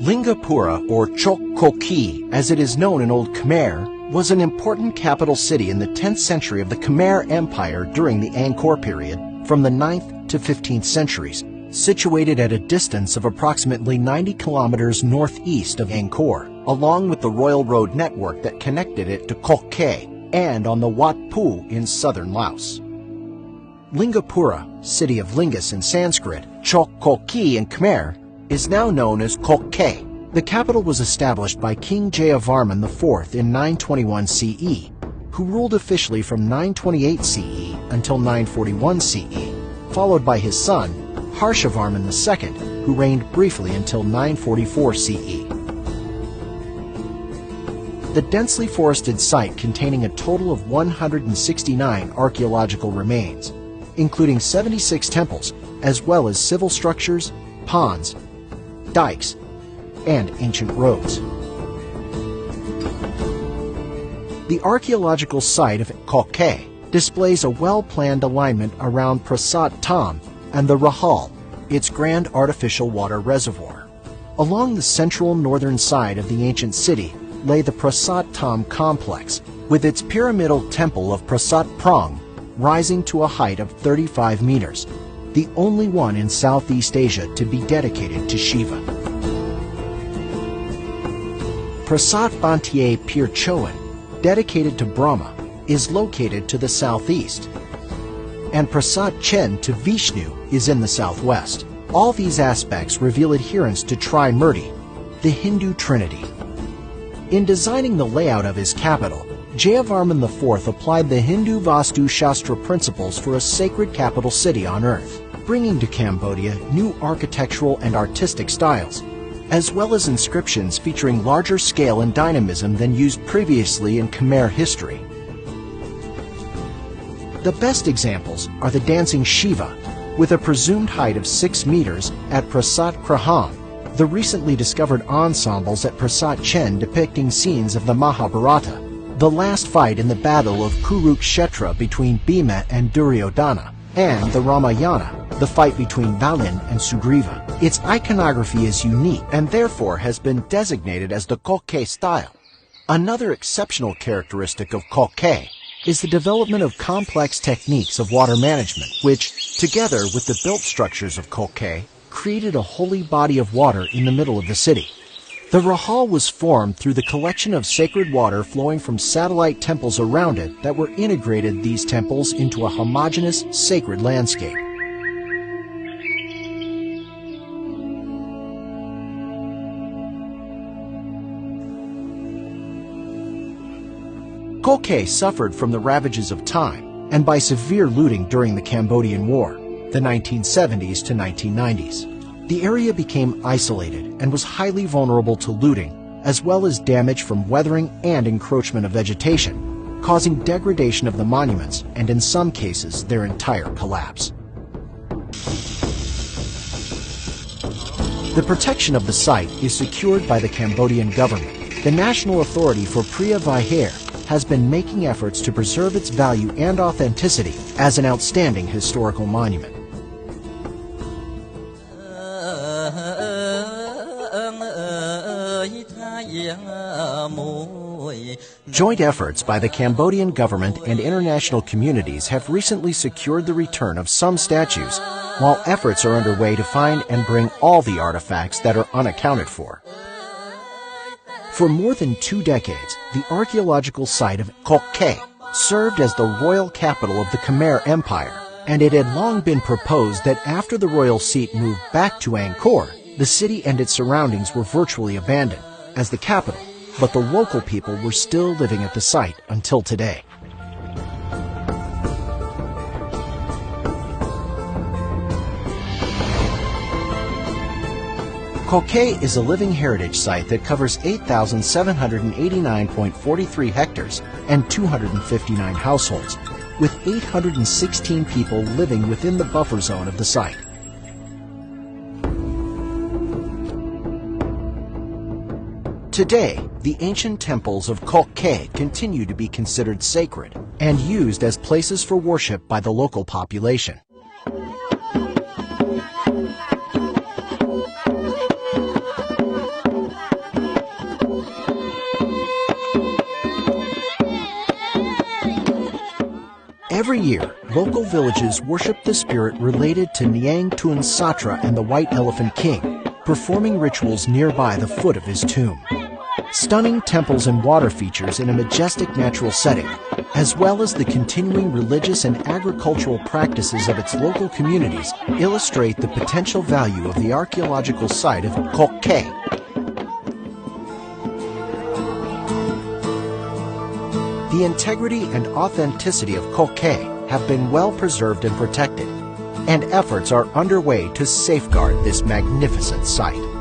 Lingapura, or Chok-Koki, as it is known in Old Khmer, was an important capital city in the 10th century of the Khmer Empire during the Angkor period, from the 9th to 15th centuries, situated at a distance of approximately 90 kilometers northeast of Angkor, along with the royal road network that connected it to Kok Kay, and on the Wat Pu in southern Laos. Lingapura, city of Lingus in Sanskrit, Chok-Koki in Khmer, is now known as Kok Kay. The capital was established by King Jayavarman IV in 921 CE, who ruled officially from 928 CE until 941 CE, followed by his son, Harshavarman II, who reigned briefly until 944 CE. The densely forested site containing a total of 169 archaeological remains, including 76 temples, as well as civil structures, ponds, dikes, and ancient roads. The archaeological site of Kok Kay displays a well-planned alignment around Prasat Tam and the Rahal, its grand artificial water reservoir. Along the central northern side of the ancient city lay the Prasat Tam complex, with its pyramidal temple of Prasat Prang rising to a height of 35 meters, the only one in Southeast Asia to be dedicated to Shiva. Prasat Bantier Pir Chowan, dedicated to Brahma, is located to the southeast, and Prasat Chen to Vishnu is in the southwest. All these aspects reveal adherence to Trimurti, the Hindu Trinity. In designing the layout of his capital, Jayavarman IV applied the Hindu Vastu Shastra principles for a sacred capital city on earth, bringing to Cambodia new architectural and artistic styles, as well as inscriptions featuring larger scale and dynamism than used previously in Khmer history. The best examples are the dancing Shiva, with a presumed height of 6 meters at Prasat Kraham, the recently discovered ensembles at Prasat Chen depicting scenes of the Mahabharata, the last fight in the battle of Kurukshetra between Bhima and Duryodhana, and the Ramayana, the fight between Balin and Sugriva. Its iconography is unique and therefore has been designated as the Kok Kay style. Another exceptional characteristic of Kok Kay is the development of complex techniques of water management, which, together with the built structures of Kok Kay, created a holy body of water in the middle of the city. The Rahal was formed through the collection of sacred water flowing from satellite temples around it that were integrated these temples into a homogeneous, sacred landscape. Kok Kay suffered from the ravages of time and by severe looting during the Cambodian War, the 1970s to 1990s. The area became isolated and was highly vulnerable to looting, as well as damage from weathering and encroachment of vegetation, causing degradation of the monuments and, in some cases, their entire collapse. The protection of the site is secured by the Cambodian government. The National Authority for Preah Vihear has been making efforts to preserve its value and authenticity as an outstanding historical monument. Joint efforts by the Cambodian government and international communities have recently secured the return of some statues, while efforts are underway to find and bring all the artifacts that are unaccounted for. For more than 2 decades, the archaeological site of Kok Kay served as the royal capital of the Khmer Empire, and it had long been proposed that after the royal seat moved back to Angkor, the city and its surroundings were virtually abandoned as the capital, but the local people were still living at the site until today. Kok Kay is a living heritage site that covers 8,789.43 hectares and 259 households, with 816 people living within the buffer zone of the site. Today, the ancient temples of Kok Kay continue to be considered sacred and used as places for worship by the local population. Every year, local villages worship the spirit related to Niang Tun Satra and the White Elephant King, performing rituals nearby the foot of his tomb. Stunning temples and water features in a majestic natural setting, as well as the continuing religious and agricultural practices of its local communities, illustrate the potential value of the archaeological site of Kok Kae. The integrity and authenticity of Kok Kae have been well preserved and protected, and efforts are underway to safeguard this magnificent site.